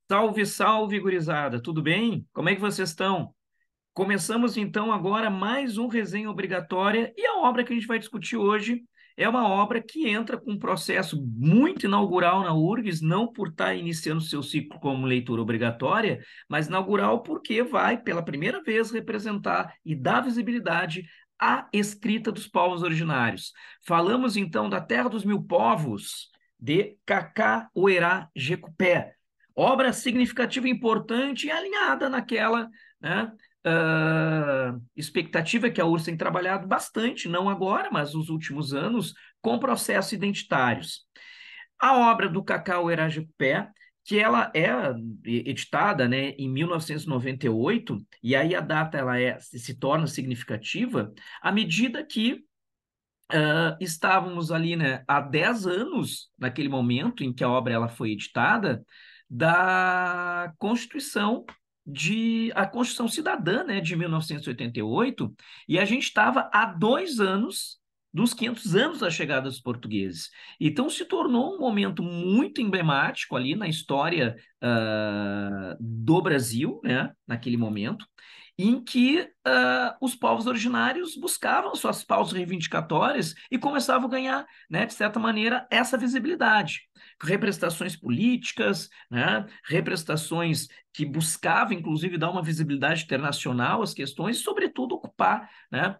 Salve, salve, gurizada! Tudo bem? Como é que vocês estão? Começamos então agora mais um resenha obrigatória e a obra que a gente vai discutir hoje é uma obra que entra com um processo muito inaugural na URGS, não por estar iniciando seu ciclo como leitura obrigatória, mas inaugural porque vai, pela primeira vez, representar e dar visibilidade à escrita dos povos originários. Falamos então da Terra dos Mil Povos, de Cacá Oerá Jecupé, obra significativa, importante e alinhada naquela, né, expectativa que a URSS tem trabalhado bastante, não agora, mas nos últimos anos, com processos identitários. A obra do Cacau Eragipé, que ela é editada, né, em 1998, e aí a data se torna significativa à medida que estávamos ali, né, há 10 anos, naquele momento em que a obra ela foi editada, da a Constituição Cidadã, né, de 1988, e a gente estava há 2 anos dos 500 anos da chegada dos portugueses. Então se tornou um momento muito emblemático ali na história do Brasil, né, naquele momento, em que os povos originários buscavam suas pautas reivindicatórias e começavam a ganhar, né, de certa maneira, essa visibilidade. Representações políticas, né, representações que buscavam, inclusive, dar uma visibilidade internacional às questões e, sobretudo, ocupar, né,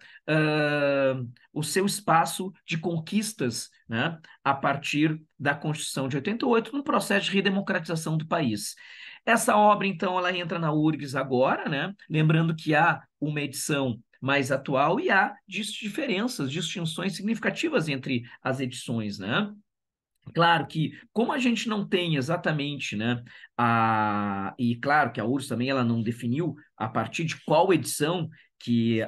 o seu espaço de conquistas, né, a partir da Constituição de 88, no processo de redemocratização do país. Essa obra, então, ela entra na URGS agora, né? Lembrando que há uma edição mais atual e há diferenças, distinções significativas entre as edições, né? Claro que, como a gente não tem exatamente, né, e claro que a URSS também ela não definiu a partir de qual edição que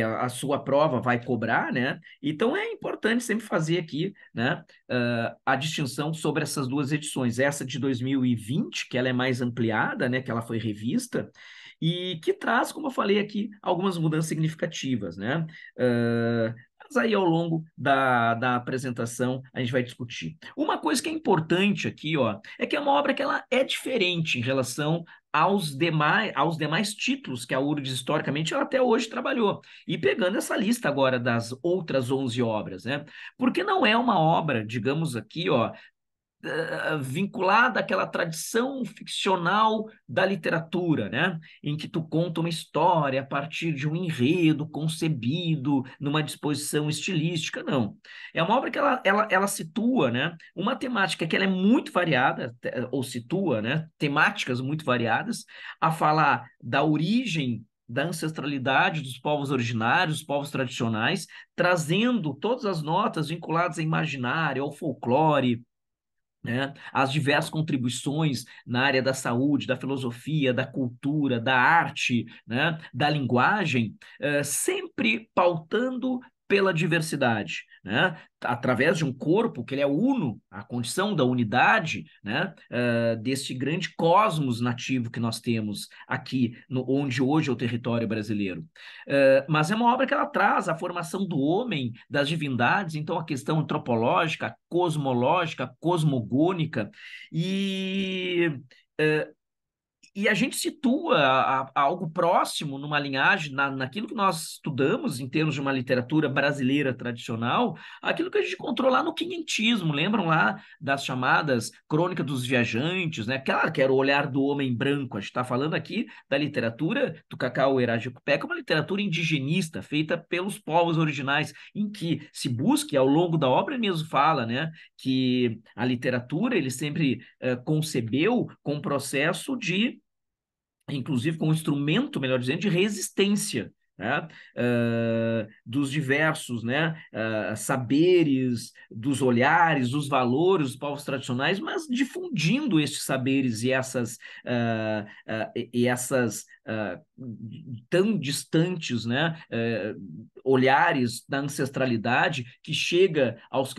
a sua prova vai cobrar, né? Então é importante sempre fazer aqui, né, a distinção sobre essas duas edições, essa de 2020, que ela é mais ampliada, né, que ela foi revista, e que traz, como eu falei aqui, algumas mudanças significativas, né? Mas aí ao longo da apresentação a gente vai discutir. Uma coisa que é importante aqui, ó, é que é uma obra que ela é diferente em relação aos demais títulos que a URGS historicamente ela até hoje trabalhou. E pegando essa lista agora das outras 11 obras, né? Porque não é uma obra, digamos aqui, ó, vinculada àquela tradição ficcional da literatura, né? Em que tu conta uma história a partir de um enredo concebido numa disposição estilística, não. É uma obra que ela situa, né, uma temática que ela é muito variada, ou situa, né, temáticas muito variadas, a falar da origem da ancestralidade dos povos originários, dos povos tradicionais, trazendo todas as notas vinculadas ao imaginário, ao folclore, né? As diversas contribuições na área da saúde, da filosofia, da cultura, da arte, né? Da linguagem, sempre pautando pela diversidade, né? Através de um corpo que ele é uno, a condição da unidade, né? Deste grande cosmos nativo que nós temos aqui, onde hoje é o território brasileiro. Mas é uma obra que ela traz a formação do homem, das divindades, então a questão antropológica, cosmológica, cosmogônica, e a gente situa algo próximo numa linhagem, naquilo que nós estudamos em termos de uma literatura brasileira tradicional, aquilo que a gente encontrou lá no quinhentismo, lembram lá das chamadas Crônica dos Viajantes, né? Claro que era o olhar do homem branco, a gente está falando aqui da literatura do Cacau Eragipé, que é uma literatura indigenista, feita pelos povos originais, em que se busca, e ao longo da obra ele mesmo fala, né, que a literatura ele sempre concebeu com um processo de inclusive com um instrumento, melhor dizendo, de resistência, né? Dos diversos, né? Saberes, dos olhares, dos valores dos povos tradicionais, mas difundindo esses saberes e essas tão distantes, né? Olhares da ancestralidade que chega aos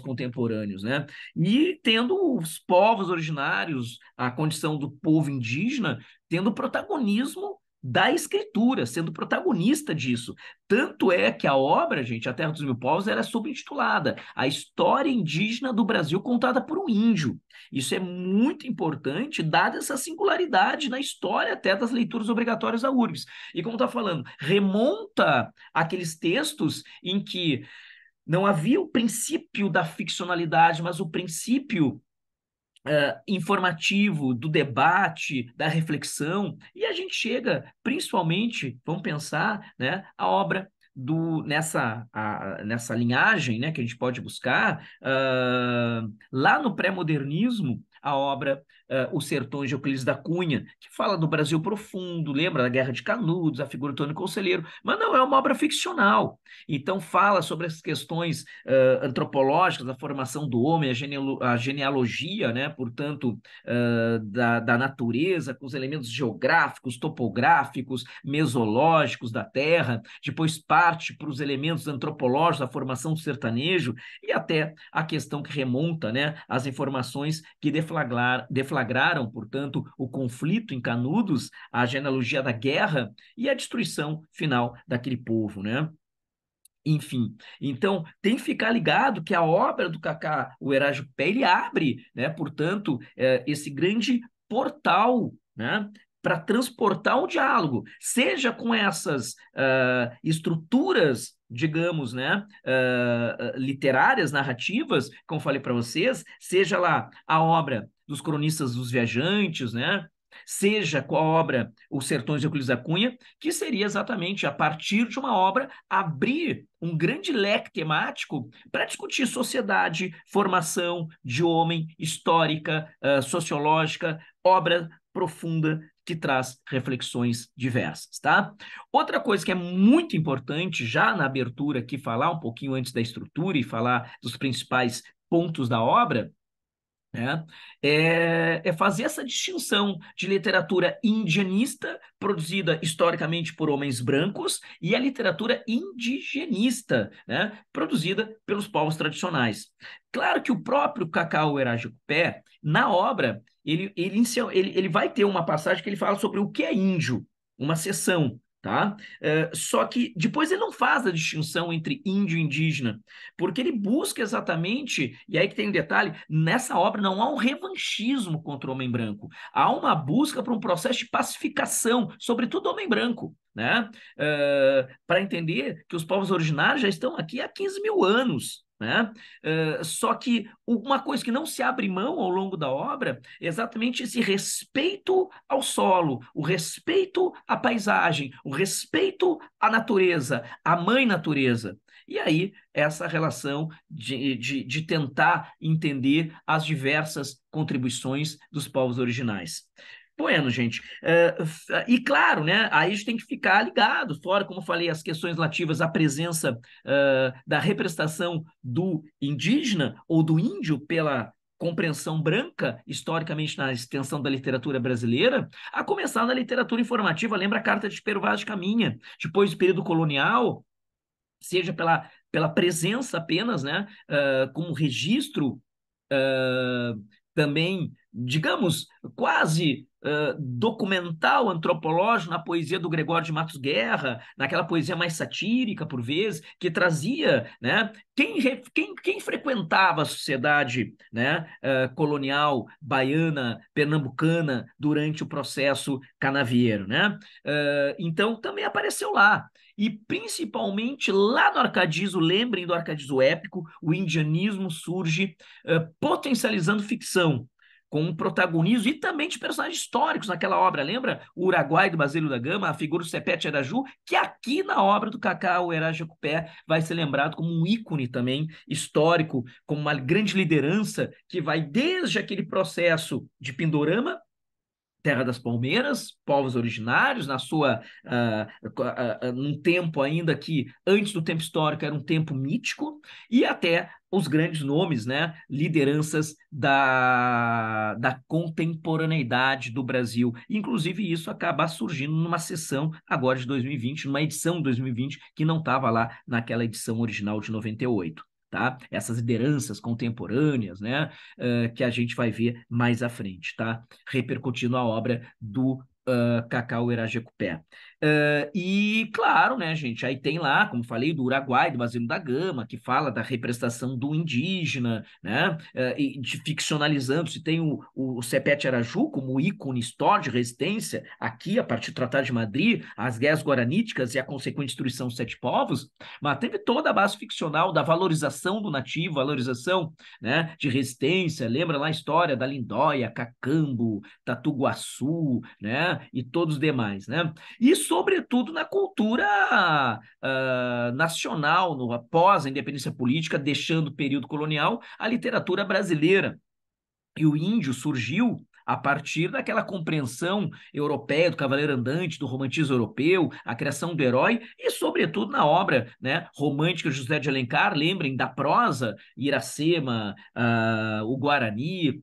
contemporâneos, né? E tendo os povos originários, a condição do povo indígena, tendo protagonismo da escritura, sendo protagonista disso. Tanto é que a obra, gente, A Terra dos Mil Povos, era subintitulada A História Indígena do Brasil contada por um índio. Isso é muito importante, dada essa singularidade na história até das leituras obrigatórias da URGS. E como está falando, remonta aqueles textos em que não havia o princípio da ficcionalidade, mas o princípio informativo, do debate, da reflexão, e a gente chega, principalmente, vamos pensar, né, a obra nessa linhagem, né, que a gente pode buscar, lá no pré-modernismo, a obra Os Sertões de Euclides da Cunha, que fala do Brasil profundo, lembra da Guerra de Canudos, a figura do Antônio Conselheiro, mas não é uma obra ficcional. Então fala sobre as questões antropológicas, da formação do homem, a genealogia, né, portanto, da natureza, com os elementos geográficos, topográficos, mesológicos da terra, depois parte para os elementos antropológicos, da formação do sertanejo, e até a questão que remonta, né, às informações que deflagraram, portanto, o conflito em Canudos, a genealogia da guerra e a destruição final daquele povo, né? Enfim, então tem que ficar ligado que a obra do Kaká Uerajupe, ele abre, né, portanto, esse grande portal, né, para transportar o diálogo, seja com essas estruturas, digamos, né, literárias, narrativas, como falei para vocês, seja lá a obra dos cronistas dos viajantes, né, seja com a obra Os Sertões de Euclides da Cunha, que seria exatamente a partir de uma obra abrir um grande leque temático para discutir sociedade, formação de homem, histórica, sociológica, obra profunda que traz reflexões diversas, tá? Outra coisa que é muito importante, já na abertura aqui, falar um pouquinho antes da estrutura e falar dos principais pontos da obra, né? É fazer essa distinção de literatura indianista, produzida historicamente por homens brancos, e a literatura indigenista, né? Produzida pelos povos tradicionais. Claro que o próprio Cacau Eragipé, na obra, ele vai ter uma passagem que ele fala sobre o que é índio, uma seção. Tá? Só que depois ele não faz a distinção entre índio e indígena, porque ele busca exatamente, e aí que tem um detalhe, nessa obra não há um revanchismo contra o homem branco, há uma busca por um processo de pacificação, sobretudo do homem branco, né? Para entender que os povos originários já estão aqui há 15 mil anos. Né? Só que uma coisa que não se abre mão ao longo da obra é exatamente esse respeito ao solo, o respeito à paisagem, o respeito à natureza, à mãe natureza. E aí, essa relação de tentar entender as diversas contribuições dos povos originais. Bueno, gente, e claro, né, aí a gente tem que ficar ligado, fora, como eu falei, as questões relativas à presença da representação do indígena ou do índio pela compreensão branca, historicamente na extensão da literatura brasileira, a começar na literatura informativa, lembra a Carta de Pero Vaz de Caminha, depois do período colonial, seja pela presença apenas, né, como registro também, digamos, quase documental, antropológico na poesia do Gregório de Matos Guerra, naquela poesia mais satírica, por vezes, que trazia, né, quem frequentava a sociedade, né, colonial baiana, pernambucana, durante o processo canavieiro, né? Então, também apareceu lá. E principalmente lá no arcadismo, lembrem do arcadismo épico, o indianismo surge potencializando ficção, com um protagonismo e também de personagens históricos naquela obra. Lembra o Uruguai do Basílio da Gama, a figura do Sepete Araju, que aqui na obra do Cacau Eragipé vai ser lembrado como um ícone também histórico, como uma grande liderança que vai desde aquele processo de Pindorama, Terra das Palmeiras, povos originários, na sua num tempo ainda que antes do tempo histórico era um tempo mítico, e até os grandes nomes, né, lideranças da contemporaneidade do Brasil. Inclusive, isso acaba surgindo numa sessão agora de 2020, numa edição de 2020, que não estava lá naquela edição original de 98. Tá? Essas lideranças contemporâneas, né, que a gente vai ver mais à frente, tá? Repercutindo a obra do Cacau Herajecupé. E, claro, né, gente, aí tem lá, como falei, do Uruguai, do Basílio da Gama, que fala da representação do indígena, né, e ficcionalizando-se, tem o Sepete Araju como ícone histórico de resistência, aqui, a partir do Tratado de Madrid, as guerras guaraníticas e a consequente destruição dos sete povos, mas teve toda a base ficcional da valorização do nativo, valorização, né, de resistência, lembra lá a história da Lindóia, Cacambo, Tatu-Guaçu, né, e todos os demais, né? E, sobretudo, na cultura nacional, no, após a independência política, deixando o período colonial, a literatura brasileira. E o índio surgiu a partir daquela compreensão europeia do cavaleiro andante, do romantismo europeu, a criação do herói e, sobretudo, na obra, né, romântica de José de Alencar, lembrem da prosa, Iracema, o Guarani,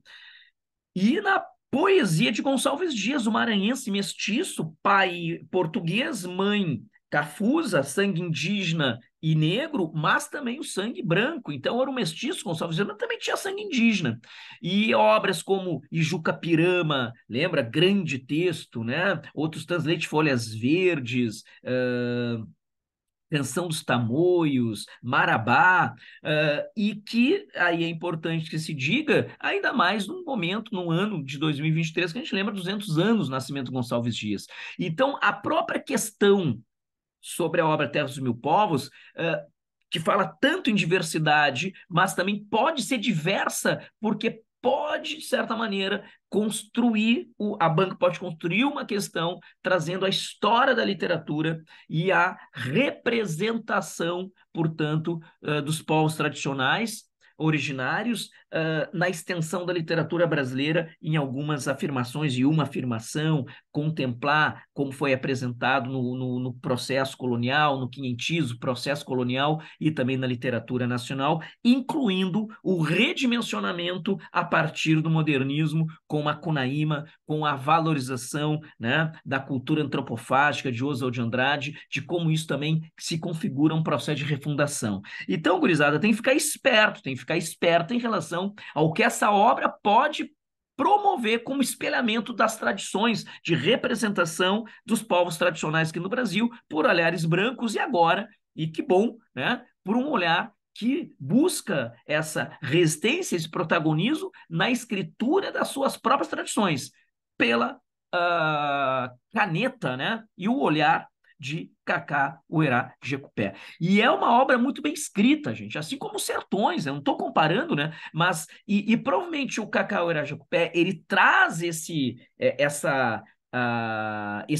e na poesia de Gonçalves Dias, o maranhense mestiço, pai português, mãe cafusa, sangue indígena e negro, mas também o sangue branco. Então era um mestiço, Gonçalves Dias, mas também tinha sangue indígena. E obras como Ijuca Pirama, lembra? Grande texto, né? Outros tantos, Leite Folhas Verdes, Canção dos Tamoios, Marabá, e que aí é importante que se diga, ainda mais num momento, no ano de 2023, que a gente lembra 200 anos do nascimento de Gonçalves Dias. Então, a própria questão sobre a obra Terra dos Mil Povos, que fala tanto em diversidade, mas também pode ser diversa, porque pode, de certa maneira, a banca pode construir uma questão trazendo a história da literatura e a representação, portanto, dos povos tradicionais, originários, na extensão da literatura brasileira, em algumas afirmações, e uma afirmação, contemplar como foi apresentado no processo colonial, no quinhentismo, processo colonial e também na literatura nacional, incluindo o redimensionamento a partir do modernismo, com Macunaíma, com a valorização, né, da cultura antropofágica de Oswald de Andrade, de como isso também se configura um processo de refundação. Então, gurizada, tem que ficar esperto, tem que ficar esperto em relação ao que essa obra pode promover como espelhamento das tradições de representação dos povos tradicionais aqui no Brasil por olhares brancos e agora, e que bom, né, por um olhar que busca essa resistência, esse protagonismo na escritura das suas próprias tradições, pela caneta, né, e o olhar de Cacá Uerá Jecupé. E é uma obra muito bem escrita, gente, assim como os Sertões, eu não estou comparando, né? Mas, e provavelmente o Cacá Uerá Jecupé, ele traz esse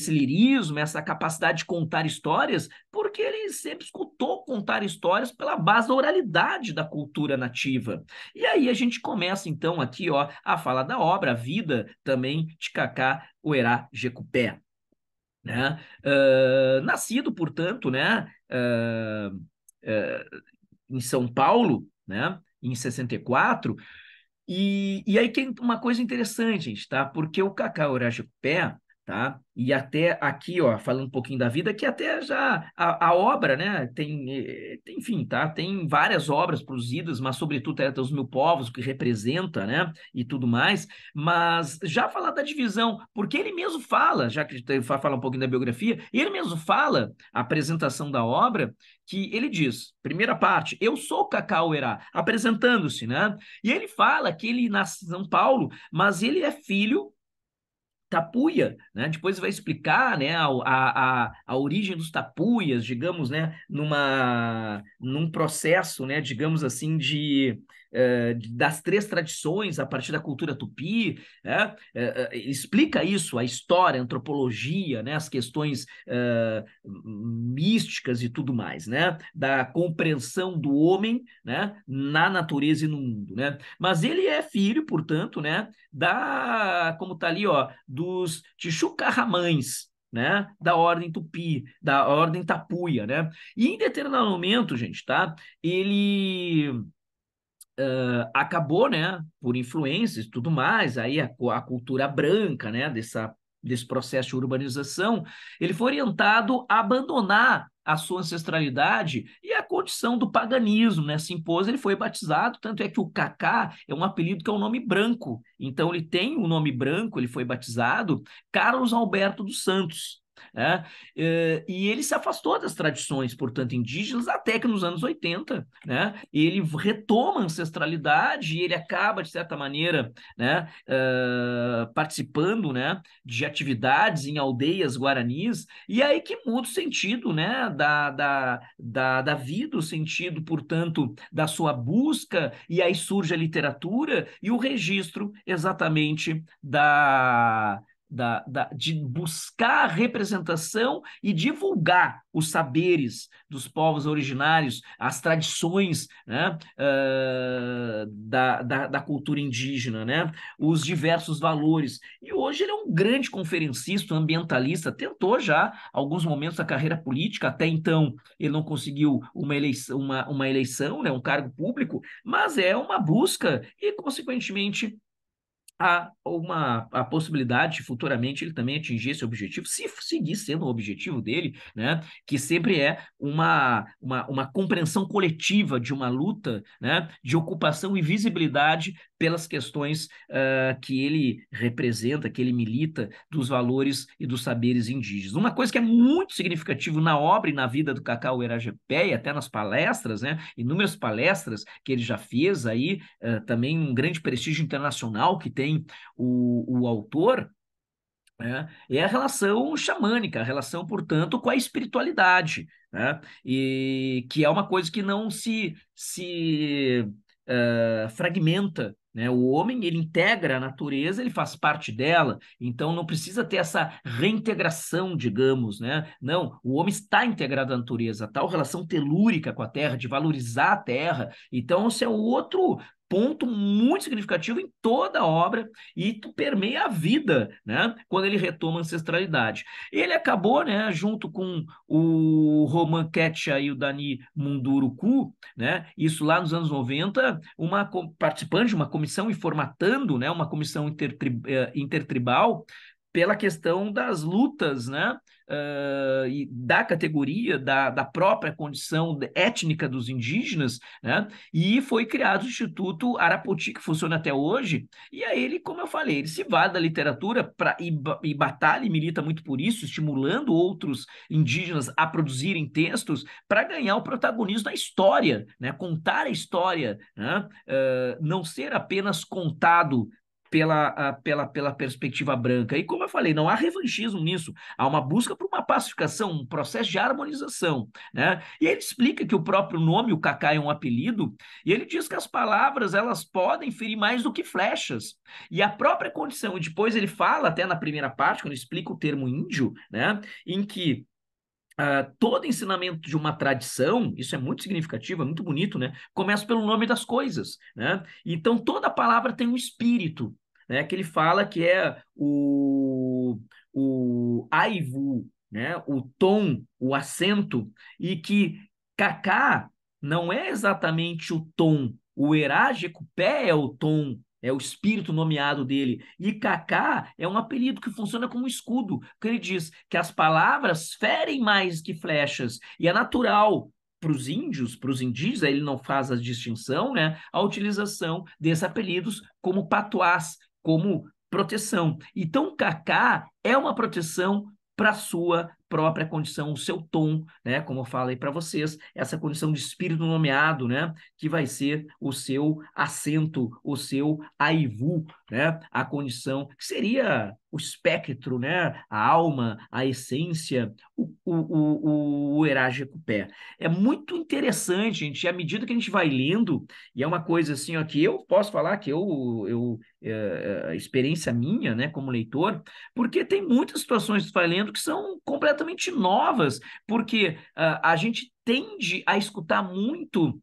lirismo, essa capacidade de contar histórias, porque ele sempre escutou contar histórias pela base da oralidade da cultura nativa. E aí a gente começa, então, aqui, ó, a falar da obra, a vida também de Cacá Uerá Jecupé, né? Nascido, portanto, né, em São Paulo, né, em 64, e aí tem uma coisa interessante, gente, tá? Porque o Cacau Urajupé, tá? E até aqui, ó, falando um pouquinho da vida, que até já a obra, né, enfim, tá? Tem várias obras produzidas, mas sobretudo Terra dos Mil Povos, que representa, né, e tudo mais, mas já falar da divisão, porque ele mesmo fala, já que vai falar um pouquinho da biografia, ele mesmo fala, a apresentação da obra, que ele diz, primeira parte, eu sou Cacau Herá, apresentando-se, né? E ele fala que ele nasce em São Paulo, mas ele é filho Tapuia, né? Depois vai explicar, né, a origem dos tapuias, digamos, né, num processo, né, digamos assim, das três tradições a partir da cultura tupi, né? Explica isso, a história, a antropologia, né, as questões místicas e tudo mais, né, da compreensão do homem, né, na natureza e no mundo, né? Mas ele é filho, portanto, né, como tá ali, ó, dos Tichucarramães, né, da ordem Tupi, da ordem Tapuia, né? E em determinado momento, gente, tá? Ele acabou, né, por influências e tudo mais, aí a cultura branca, né, desse processo de urbanização, ele foi orientado a abandonar a sua ancestralidade e a condição do paganismo, né? Se impôs, ele foi batizado, tanto é que o Kaká é um apelido que é um nome branco. Então, ele tem um nome branco, ele foi batizado Carlos Alberto dos Santos. Né? E ele se afastou das tradições, portanto, indígenas, até que nos anos 80, né, ele retoma a ancestralidade e ele acaba, de certa maneira, né, participando, né, de atividades em aldeias guaranis, e aí que muda o sentido, né, da vida, o sentido, portanto, da sua busca, e aí surge a literatura e o registro exatamente de buscar a representação e divulgar os saberes dos povos originários, as tradições, né, da cultura indígena, né, os diversos valores. E hoje ele é um grande conferencista, ambientalista, tentou já alguns momentos da carreira política, até então ele não conseguiu uma eleição, né, um cargo público, mas é uma busca e, consequentemente, a possibilidade de futuramente ele também atingir esse objetivo, se seguir sendo o objetivo dele, né, que sempre é uma compreensão coletiva de uma luta, né, de ocupação e visibilidade pelas questões que ele representa, que ele milita, dos valores e dos saberes indígenas. Uma coisa que é muito significativa na obra e na vida do Cacau Eragepé, e até nas palestras, né, inúmeras palestras que ele já fez aí, também um grande prestígio internacional que tem o autor, né, é a relação xamânica, a relação, portanto, com a espiritualidade, né, e que é uma coisa que não se fragmenta, né? O homem, ele integra a natureza, ele faz parte dela, então não precisa ter essa reintegração, digamos, né? Não, o homem está integrado à natureza, a tal relação telúrica com a terra, de valorizar a terra, então esse é outro ponto muito significativo em toda a obra e tu permeia a vida, né? Quando ele retoma a ancestralidade. Ele acabou, né, junto com o Roman Quetzal e o Dani Munduruku, né? Isso lá nos anos 90, participando de uma comissão e formatando, né, uma comissão intertribal pela questão das lutas, né, e da categoria, da própria condição étnica dos indígenas, né, e foi criado o Instituto Arapoti, que funciona até hoje, e aí ele, como eu falei, ele se vale da literatura e batalha e milita muito por isso, estimulando outros indígenas a produzirem textos para ganhar o protagonismo da história, né, contar a história, né, não ser apenas contado pela perspectiva branca. E como eu falei, não há revanchismo nisso, há uma busca por uma pacificação, um processo de harmonização, né? E ele explica que o próprio nome, o Cacá, é um apelido, e ele diz que as palavras, elas podem ferir mais do que flechas. E a própria condição, e depois ele fala, até na primeira parte, quando ele explica o termo índio, né, em que todo ensinamento de uma tradição, isso é muito significativo, é muito bonito, né? Começa pelo nome das coisas, né? Então toda palavra tem um espírito, né? Que ele fala que é o aivu, né? O tom, o acento, e que Kaká não é exatamente o tom, o Erage-Cupé é o tom, é o espírito nomeado dele. E Kaká é um apelido que funciona como escudo, porque ele diz que as palavras ferem mais que flechas, e é natural para os índios, para os indígenas, ele não faz a distinção, né, a utilização desses apelidos como patuás, como proteção. Então, Kaká é uma proteção para a sua própria condição, o seu tom, né? Como eu falei para vocês, essa condição de espírito nomeado, né? Que vai ser o seu acento, o seu aivu, né? A condição que seria o espectro, né? A alma, a essência, o Erage Cupé. É muito interessante, gente, à medida que a gente vai lendo, e é uma coisa assim, ó, que eu posso falar que experiência minha, né, como leitor, porque tem muitas situações que tu vai lendo que são completamente novas, porque a gente tende a escutar muito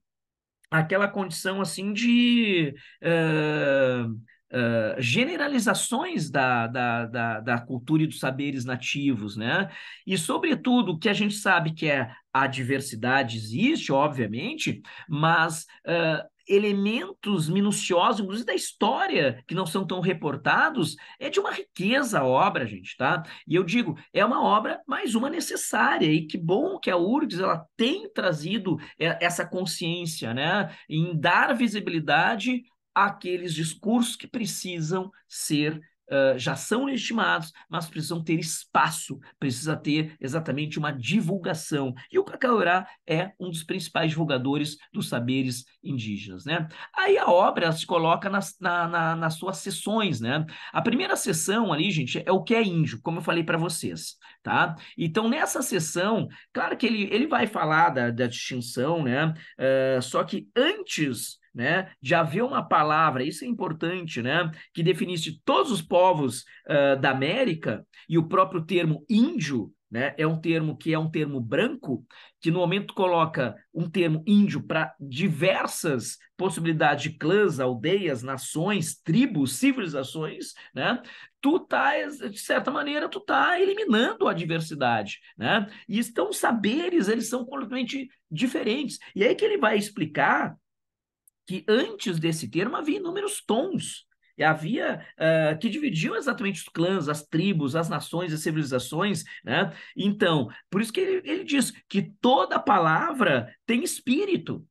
aquela condição assim de generalizações da cultura e dos saberes nativos, né? E, sobretudo, o que a gente sabe que é a diversidade existe, obviamente, mas elementos minuciosos, inclusive da história, que não são tão reportados, é de uma riqueza a obra, gente, tá? E eu digo, é uma obra, mais uma necessária, e que bom que a URGS, ela tem trazido essa consciência, né, em dar visibilidade àqueles discursos que precisam ser já são legitimados, mas precisam ter espaço, precisa ter exatamente uma divulgação. E o Kakaurá é um dos principais divulgadores dos saberes indígenas, né? Aí a obra se coloca nas suas sessões, né? A primeira sessão ali, gente, é o que é índio, como eu falei para vocês, tá? Então, nessa sessão, claro que ele vai falar da distinção, né? Só que antes, né, de haver uma palavra, isso é importante, né, que definisse todos os povos da América, e o próprio termo índio, né, é um termo que é um termo branco, que no momento coloca um termo índio para diversas possibilidades de clãs, aldeias, nações, tribos, civilizações, né, tu tá, de certa maneira, tu tá eliminando a diversidade, né, e estão saberes, eles são completamente diferentes, e aí que ele vai explicar que antes desse termo havia inúmeros tons. E havia que dividiam exatamente os clãs, as tribos, as nações, as civilizações, né? Então, por isso que ele diz que toda palavra tem espírito.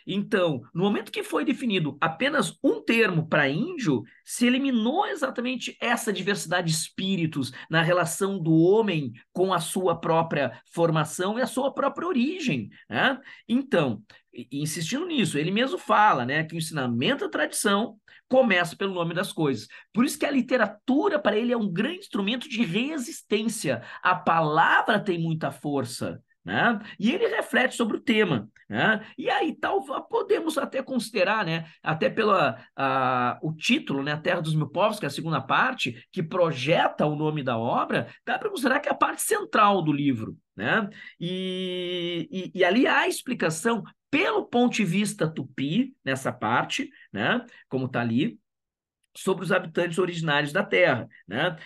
Então, no momento que foi definido apenas um termo para índio, se eliminou exatamente essa diversidade de espíritos na relação do homem com a sua própria formação e a sua própria origem, né? Então, insistindo nisso, ele mesmo fala, né, que o ensinamento da tradição começa pelo nome das coisas. Por isso que a literatura, para ele, é um grande instrumento de resistência. A palavra tem muita força, né? E ele reflete sobre o tema, né? E aí tal podemos até considerar, né? Até o título, né? A Terra dos Mil Povos, que é a segunda parte, que projeta o nome da obra, dá para considerar que é a parte central do livro, né? E ali há a explicação pelo ponto de vista tupi nessa parte, né? Como está ali, sobre os habitantes originários da Terra, né?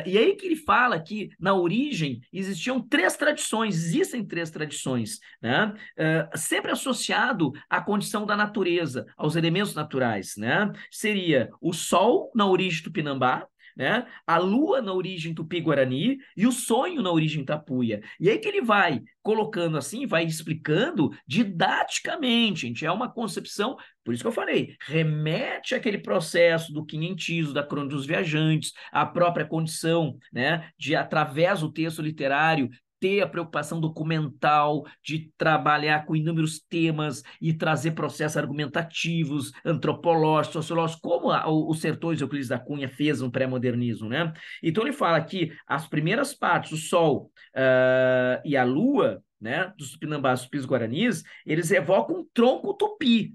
E aí que ele fala que na origem existiam três tradições, existem três tradições, né? Sempre associado à condição da natureza, aos elementos naturais, né? Seria o Sol na origem Tupinambá, né? A lua na origem tupi-guarani e o sonho na origem tapuia. E aí que ele vai colocando assim, vai explicando didaticamente, gente, é uma concepção, por isso que eu falei, remete àquele processo do quinhentismo, da crônica dos viajantes, a própria condição, né, de através do texto literário ter a preocupação documental, de trabalhar com inúmeros temas e trazer processos argumentativos, antropológicos, sociológicos, como o Sertões e Euclides da Cunha fez no pré-modernismo, né? Então ele fala que as primeiras partes, o Sol e a Lua, né, dos Tupinambás e Tupis Guaranis, eles evocam um tronco tupi,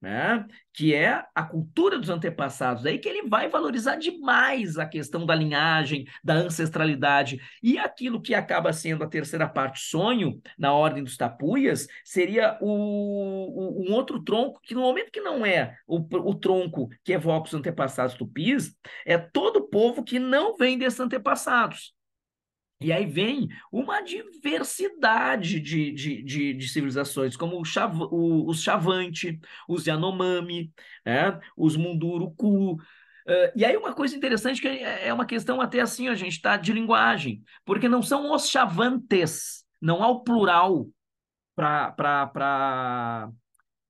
né? Que é a cultura dos antepassados. Aí que ele vai valorizar demais a questão da linhagem, da ancestralidade. E aquilo que acaba sendo a terceira parte, sonho, na ordem dos tapuias, seria um outro tronco, que no momento que não é o tronco que evoca os antepassados tupis, é todo o povo que não vem desses antepassados. E aí vem uma diversidade de civilizações, como os Chavante, os Yanomami, né? Os Munduruku. E aí uma coisa interessante que é uma questão até assim, a gente está de linguagem, porque não são os Chavantes, não há o plural para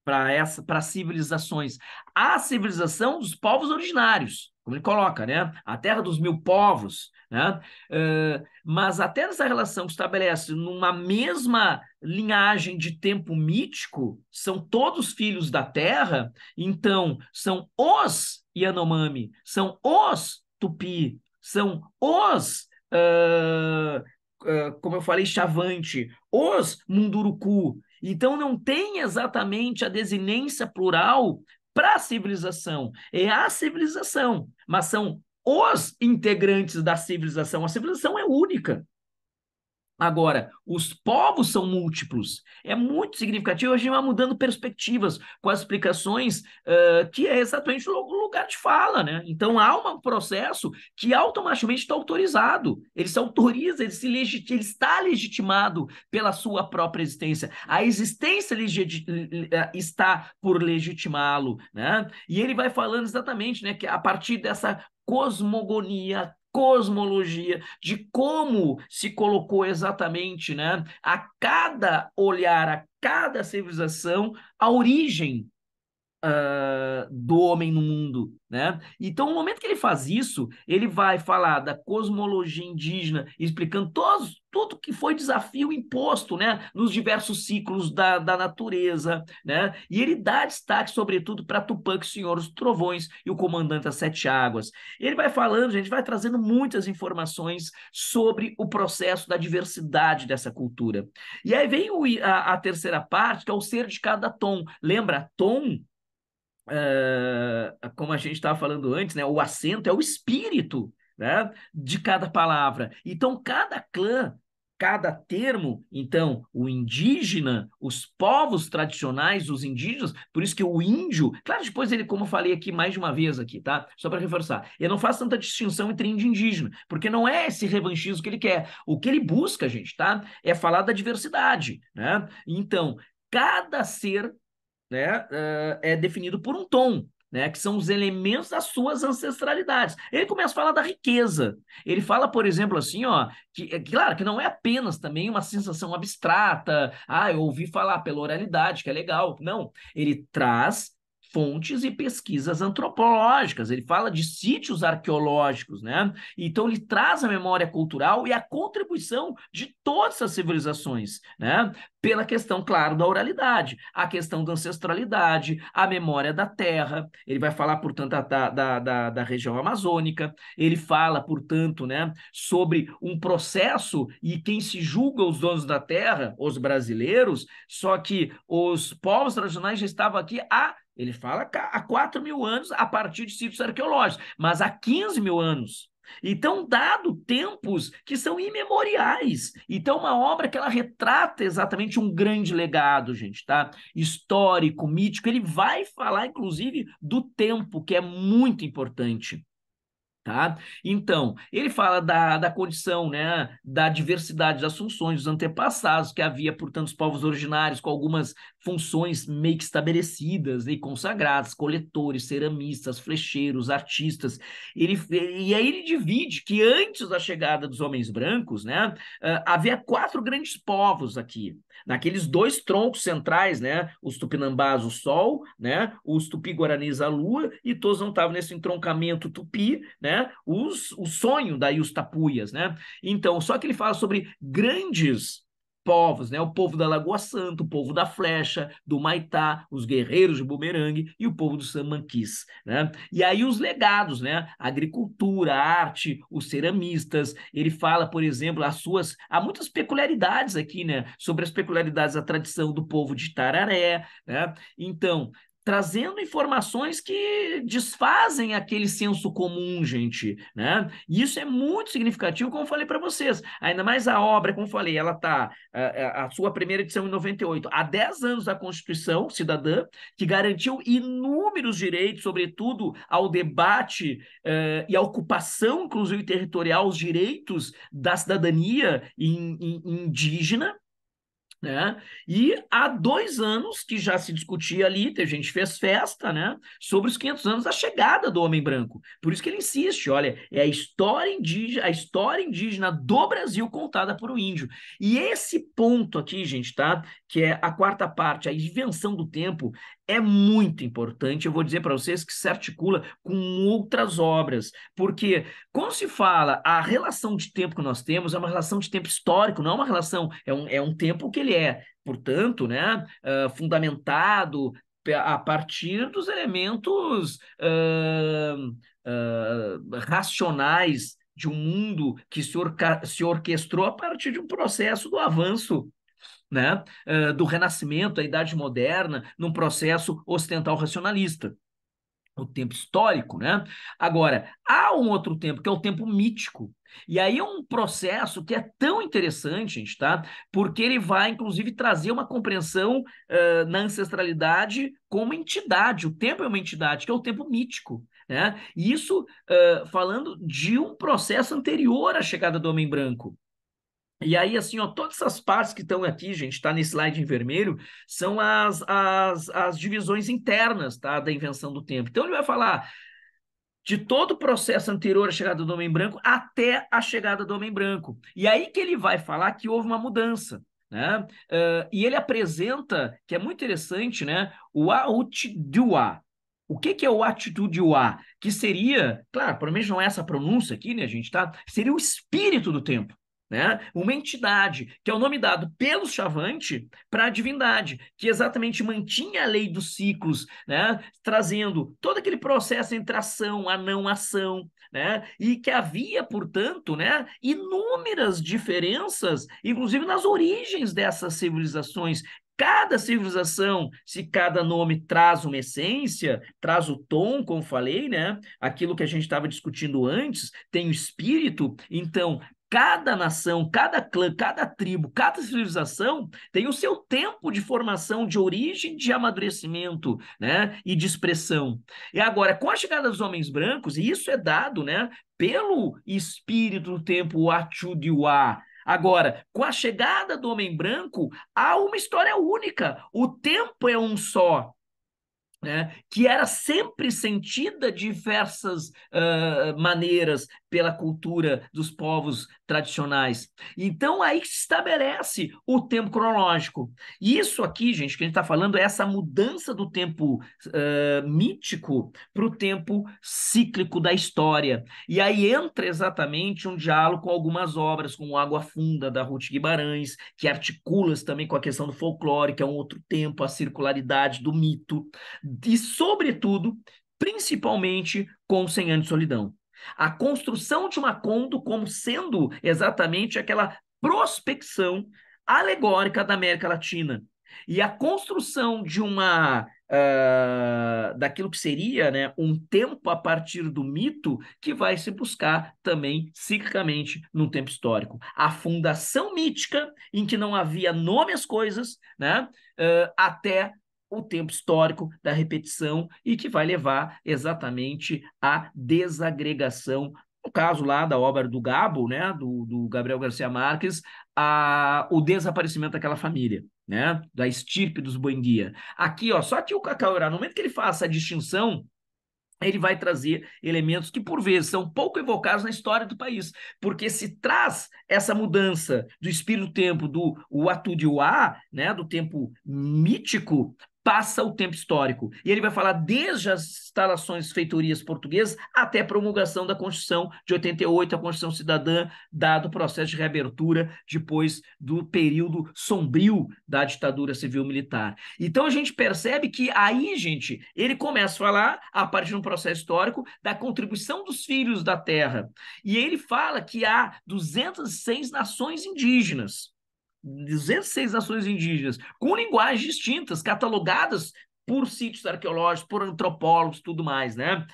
para civilizações. A civilização dos povos originários, como ele coloca, né? A terra dos mil povos, né? Mas até nessa relação que estabelece numa mesma linhagem de tempo mítico, são todos filhos da terra, então são os Yanomami, são os Tupi, são os como eu falei, Chavante, os Munduruku. Então, não tem exatamente a desinência plural para a civilização. É a civilização, mas são os integrantes da civilização. A civilização é única. Agora, os povos são múltiplos. É muito significativo. A gente vai mudando perspectivas com as explicações, que é exatamente o lugar de fala, né? Então, há um processo que automaticamente está autorizado. Ele se autoriza, ele está legitimado pela sua própria existência. A existência está por legitimá-lo, né? E ele vai falando exatamente, né, que a partir dessa cosmogonia, cosmologia, de como se colocou exatamente, né, a cada olhar, a cada civilização, a origem do homem no mundo, né? Então, no momento que ele faz isso, ele vai falar da cosmologia indígena, explicando tudo que foi desafio imposto, né, nos diversos ciclos da natureza, né? E ele dá destaque, sobretudo, para Tupã, o Senhor dos Trovões e o Comandante das Sete Águas. Ele vai falando, gente, vai trazendo muitas informações sobre o processo da diversidade dessa cultura. E aí vem a terceira parte, que é o ser de cada tom. Lembra? Tom, como a gente estava falando antes, né, o acento é o espírito, né, de cada palavra. Então, cada clã, cada termo, então, o indígena, os povos tradicionais, os indígenas, por isso que o índio, claro, depois ele, como eu falei aqui mais de uma vez aqui, tá? Só para reforçar, ele não faz tanta distinção entre índio e indígena, porque não é esse revanchismo que ele quer. O que ele busca, gente, tá? É falar da diversidade, né? Então, cada ser, né, é definido por um tom, né, que são os elementos das suas ancestralidades. Ele começa a falar da riqueza. Ele fala, por exemplo, assim, ó, que claro que não é apenas também uma sensação abstrata, eu ouvi falar pela oralidade, que é legal. Não, ele traz fontes e pesquisas antropológicas, ele fala de sítios arqueológicos, né? Então ele traz a memória cultural e a contribuição de todas as civilizações, né? Pela questão, claro, da oralidade, a questão da ancestralidade, a memória da terra. Ele vai falar, portanto, da região amazônica, ele fala, portanto, né, sobre um processo e quem se julga os donos da terra, os brasileiros, só que os povos tradicionais já estavam aqui ele fala há 4 mil anos a partir de sítios arqueológicos, mas há 15 mil anos. Então, dado tempos que são imemoriais. Então, uma obra que ela retrata exatamente um grande legado, gente, tá? Histórico, mítico. Ele vai falar, inclusive, do tempo, que é muito importante. Tá? Então, ele fala da condição, né, da diversidade das funções dos antepassados, que havia, portanto, os povos originários com algumas funções meio que estabelecidas e consagradas, coletores, ceramistas, flecheiros, artistas. E aí ele divide que antes da chegada dos homens brancos, né, havia 4 grandes povos aqui, naqueles 2 troncos centrais, né, os tupinambás, o sol, né, os tupi-guaranis, a lua, e todos não estavam nesse entroncamento tupi, né, o sonho daí os tapuias, né? Então, só que ele fala sobre grandes povos, né? O povo da Lagoa Santa, o povo da Flecha, do Maitá, os guerreiros de Bumerangue e o povo do Samanquis, né? E aí os legados, né? A agricultura, a arte, os ceramistas. Ele fala, por exemplo, há muitas peculiaridades aqui, né? Sobre as peculiaridades da tradição do povo de Tararé, né? Então, trazendo informações que desfazem aquele senso comum, gente, né? E isso é muito significativo, como eu falei para vocês. Ainda mais a obra, como eu falei, ela está a sua primeira edição em 98, há 10 anos da Constituição Cidadã, que garantiu inúmeros direitos, sobretudo ao debate e à ocupação, inclusive territorial, os direitos da cidadania indígena, né? E há 2 anos que já se discutia ali, a gente fez festa, né, sobre os 500 anos da chegada do homem branco. Por isso que ele insiste, olha, é a história indígena do Brasil contada por um índio. E esse ponto aqui, gente, tá? Que é a quarta parte, a invenção do tempo, é muito importante. Eu vou dizer para vocês que se articula com outras obras, porque quando se fala a relação de tempo que nós temos, é uma relação de tempo histórico, não é uma relação, é um tempo que ele é, portanto, né, fundamentado a partir dos elementos racionais de um mundo que se orquestrou a partir de um processo do avanço, né, do Renascimento, a Idade Moderna, num processo ocidental racionalista. o tempo histórico, né? Agora, há um outro tempo, que é o tempo mítico. E aí é um processo que é tão interessante, gente, tá? Porque ele vai, inclusive, trazer uma compreensão na ancestralidade como entidade. O tempo é uma entidade, que é o tempo mítico, né? E isso falando de um processo anterior à chegada do homem branco. E aí, assim, ó, todas essas partes que estão aqui, gente, tá nesse slide em vermelho, são as divisões internas, tá, da invenção do tempo. Então, ele vai falar de todo o processo anterior à chegada do homem branco até a chegada do homem branco. E aí que ele vai falar que houve uma mudança, né? E ele apresenta, que é muito interessante, né, o Autidua. O que que é o Atitudiwa? Que seria, claro, provavelmente não é essa pronúncia aqui, né, gente, tá? Seria o espírito do tempo. Né? Uma entidade, que é o nome dado pelo Chavante para a divindade, que exatamente mantinha a lei dos ciclos, né? Trazendo todo aquele processo entre ação, a não ação, né? E que havia, portanto, né, inúmeras diferenças, inclusive nas origens dessas civilizações. Cada civilização, se cada nome traz uma essência, traz o tom, como falei, né? Aquilo que a gente estava discutindo antes, tem o espírito, então cada nação, cada clã, cada tribo, cada civilização tem o seu tempo de formação, de origem, de amadurecimento, né, e de expressão. E agora, com a chegada dos homens brancos, e isso é dado, né, pelo espírito do tempo, o Achudiwa. Agora, com a chegada do homem branco, há uma história única. O tempo é um só. Né, que era sempre sentida de diversas maneiras pela cultura dos povos tradicionais. Então, aí se estabelece o tempo cronológico. E isso aqui, gente, que a gente está falando é essa mudança do tempo mítico para o tempo cíclico da história. E aí entra exatamente um diálogo com algumas obras, como Água Funda, da Ruth Guimarães, que articula-se também com a questão do folclore, que é um outro tempo, a circularidade do mito e, sobretudo, principalmente com 100 anos de solidão. A construção de Macondo como sendo exatamente aquela prospecção alegórica da América Latina. E a construção de uma daquilo que seria, né, um tempo a partir do mito que vai se buscar também ciclicamente no tempo histórico. A fundação mítica, em que não havia nome às coisas, né, até o tempo histórico da repetição e que vai levar exatamente à desagregação, no caso lá da obra do Gabo, né, do Gabriel Garcia Marques, o desaparecimento daquela família, né, da estirpe dos Buendia. Aqui, ó, só que o Kakaurá, no momento que ele faça a distinção, ele vai trazer elementos que, por vezes, são pouco evocados na história do país, porque se traz essa mudança do espírito do tempo, do Atudiuá, né, do tempo mítico, passa o tempo histórico. E ele vai falar desde as instalações feitorias portuguesas até a promulgação da Constituição de 88, a Constituição Cidadã, dado o processo de reabertura depois do período sombrio da ditadura civil-militar. Então a gente percebe que aí, gente, ele começa a falar, a partir de um processo histórico, da contribuição dos filhos da terra. E ele fala que há 206 nações indígenas. 206 nações indígenas, com linguagens distintas, catalogadas por sítios arqueológicos, por antropólogos, tudo mais, né?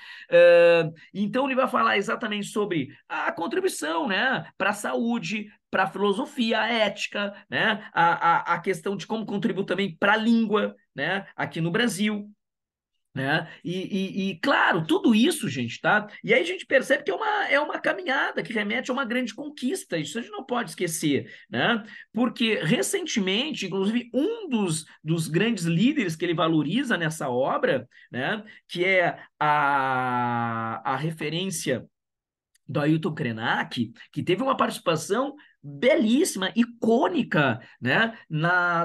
Então ele vai falar exatamente sobre a contribuição, né, para a saúde, para a filosofia, a ética, né, a questão de como contribui também para a língua, né, aqui no Brasil. Né? Claro, tudo isso, gente, tá? E aí a gente percebe que é uma caminhada que remete a uma grande conquista, isso a gente não pode esquecer, né? Porque recentemente, inclusive, um dos grandes líderes que ele valoriza nessa obra, né, que é a referência do Ailton Krenak, que teve uma participação belíssima, icônica, né,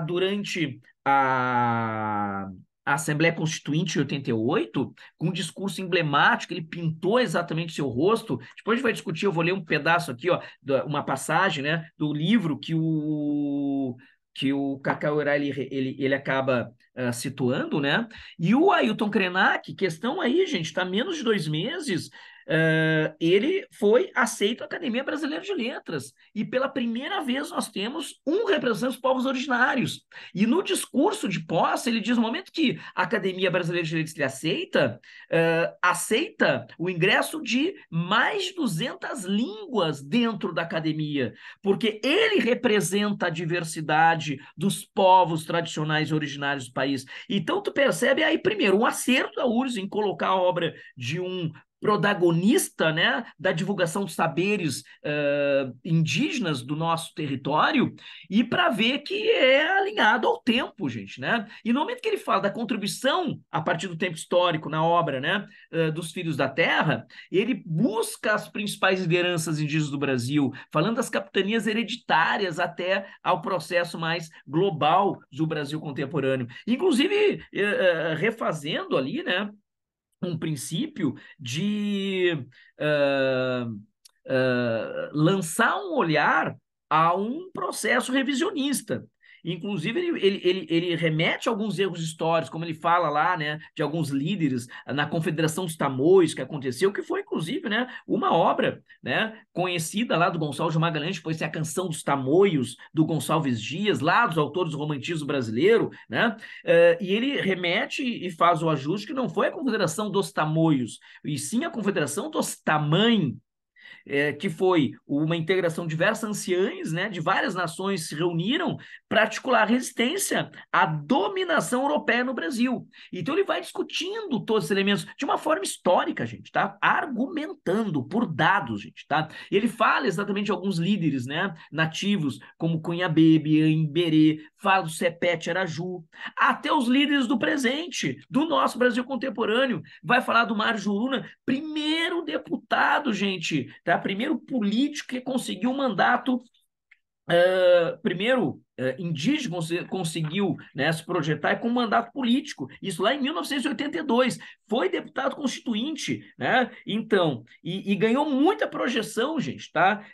durante a Assembleia Constituinte de 88, com um discurso emblemático, ele pintou exatamente seu rosto. Depois a gente vai discutir, eu vou ler um pedaço aqui, ó, uma passagem, né, do livro que o Cacau ele acaba situando, né? E o Ailton Krenak, questão aí, gente, está menos de 2 meses ele foi aceito à Academia Brasileira de Letras. E pela primeira vez nós temos um representante dos povos originários. E no discurso de posse, ele diz, no momento que a Academia Brasileira de Letras ele aceita o ingresso de mais de 200 línguas dentro da academia, porque ele representa a diversidade dos povos tradicionais e originários do país. Então, tu percebe aí, primeiro, um acerto da URSS em colocar a obra de um protagonista, né, da divulgação dos saberes indígenas do nosso território, e para ver que é alinhado ao tempo, gente, né? E no momento que ele fala da contribuição a partir do tempo histórico na obra, né, dos Filhos da Terra, ele busca as principais lideranças indígenas do Brasil, falando das capitanias hereditárias até ao processo mais global do Brasil contemporâneo. Inclusive, refazendo ali, né, um princípio de uh, lançar um olhar a um processo revisionista. Inclusive, ele remete a alguns erros históricos, como ele fala lá, né, de alguns líderes na Confederação dos Tamoios que aconteceu, que foi, inclusive, né, uma obra, né, conhecida lá do Gonçalves de Magalhães, depois tem a Canção dos Tamoios, do Gonçalves Dias, lá dos autores do romantismo brasileiro, né, e ele remete e faz o ajuste que não foi a Confederação dos Tamoios, e sim a Confederação dos Tamanhos, que foi uma integração de diversas anciãs, né, de várias nações se reuniram para articular resistência à dominação europeia no Brasil. Então ele vai discutindo todos os elementos de uma forma histórica, gente, tá? Argumentando por dados, gente, tá? Ele fala exatamente de alguns líderes, né, nativos, como Cunhabebe, Imbere, fala do Sepete Araju, até os líderes do presente, do nosso Brasil contemporâneo, vai falar do Mário Juruna, primeiro deputado, gente, tá? Primeiro político que conseguiu um mandato, primeiro indígena conseguiu, né, se projetar com um mandato político, isso lá em 1982, foi deputado constituinte, né? Então, e ganhou muita projeção, gente, tá?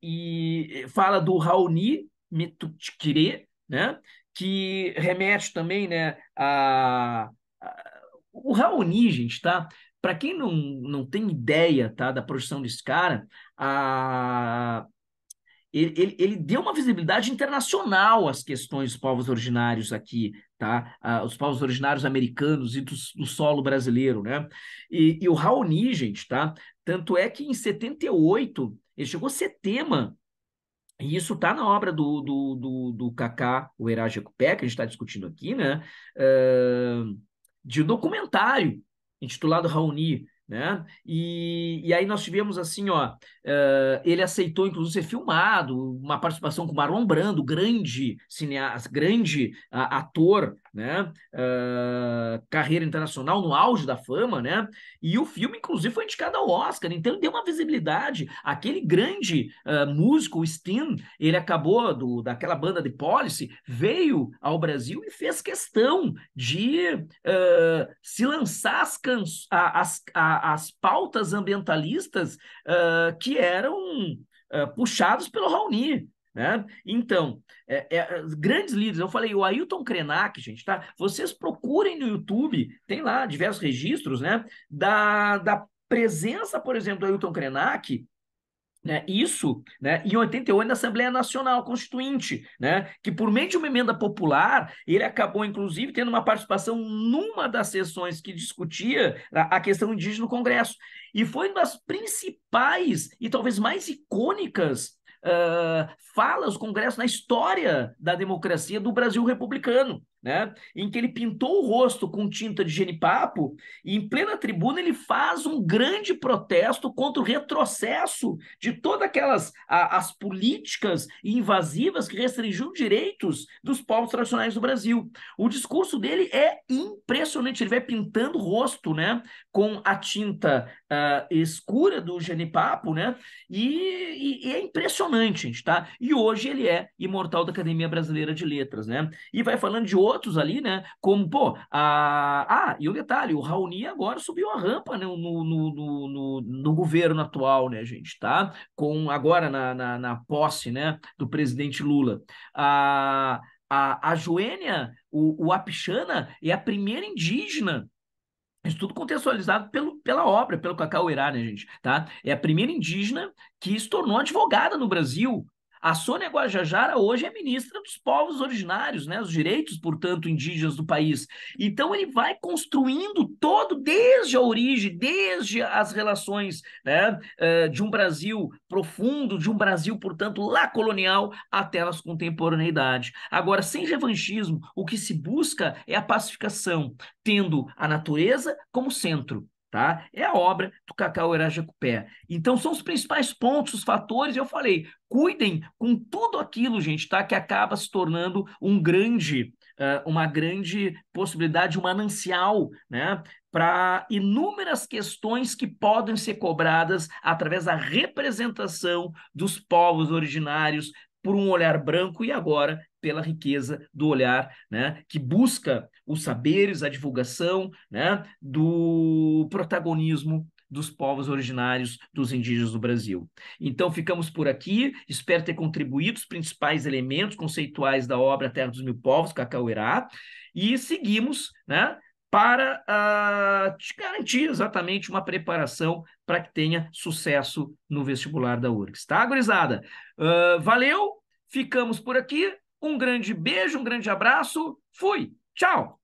E fala do Raoni Metutkire, né? Que remete também, né, o Raoni, gente, tá? Para quem não tem ideia, tá, da profissão desse cara, ele deu uma visibilidade internacional às questões dos povos originários aqui, tá? Os povos originários americanos e do solo brasileiro, né? E o Raoni, gente, tá? Tanto é que em 78 ele chegou a ser tema, e isso está na obra do Kaká, o Herage Ecupé, que a gente está discutindo aqui, né? De um documentário intitulado Raoni, né? E aí nós tivemos assim, ó, ele aceitou inclusive ser filmado, uma participação com Marlon Brando, grande cineasta, grande ator, né? Carreira internacional no auge da fama, né? E o filme inclusive foi indicado ao Oscar, então ele deu uma visibilidade. Aquele grande músico, o Sting, ele acabou daquela banda de Policy, veio ao Brasil e fez questão de se lançar as pautas ambientalistas que eram puxados pelo Raoni, né? Então, grandes líderes, eu falei, o Ailton Krenak, gente, tá? Vocês procurem no YouTube, tem lá diversos registros, né? Da presença, por exemplo, do Ailton Krenak, né, isso, né, em 88 na Assembleia Nacional Constituinte, né, que por meio de uma emenda popular, ele acabou, inclusive, tendo uma participação numa das sessões que discutia a questão indígena no Congresso. E foi uma das principais e talvez mais icônicas falas do Congresso na história da democracia do Brasil republicano, né? Em que ele pintou o rosto com tinta de genipapo e em plena tribuna ele faz um grande protesto contra o retrocesso de todas aquelas as políticas invasivas que restringiam direitos dos povos tradicionais do Brasil. O discurso dele é impressionante, ele vai pintando o rosto, né, com a tinta escura do genipapo, né, e é impressionante, gente, tá? E hoje ele é imortal da Academia Brasileira de Letras, né? E vai falando de outros ali, né? Como, pô, e o detalhe, o Raoni agora subiu a rampa, né, no governo atual, né, gente, tá? Com agora na posse, né, do presidente Lula. A Joênia, o Apixana, é a primeira indígena Isso tudo contextualizado pela obra, pelo Cacauerá, né, gente? Tá? É a primeira indígena que se tornou advogada no Brasil. A Sônia Guajajara hoje é ministra dos povos originários, né? Os direitos, portanto, indígenas do país. Então ele vai construindo todo, desde a origem, desde as relações, né, de um Brasil profundo, de um Brasil, portanto, lá colonial, até a nossa contemporaneidade. Agora, sem revanchismo, o que se busca é a pacificação, tendo a natureza como centro. Tá? É a obra do Cacauerá Jacupé. Então, são os principais pontos, os fatores, e eu falei, cuidem com tudo aquilo, gente, tá? Que acaba se tornando uma grande possibilidade, um manancial, né? Para inúmeras questões que podem ser cobradas através da representação dos povos originários por um olhar branco e agora pela riqueza do olhar, né, que busca os saberes, a divulgação, né, do protagonismo dos povos originários, dos indígenas do Brasil. Então, ficamos por aqui. Espero ter contribuído os principais elementos conceituais da obra Terra dos Mil Povos, Cacauerá, e seguimos, né, para te garantir exatamente uma preparação para que tenha sucesso no vestibular da URGS. Tá, gurizada? Valeu, ficamos por aqui. Um grande beijo, um grande abraço. Fui. Tchau.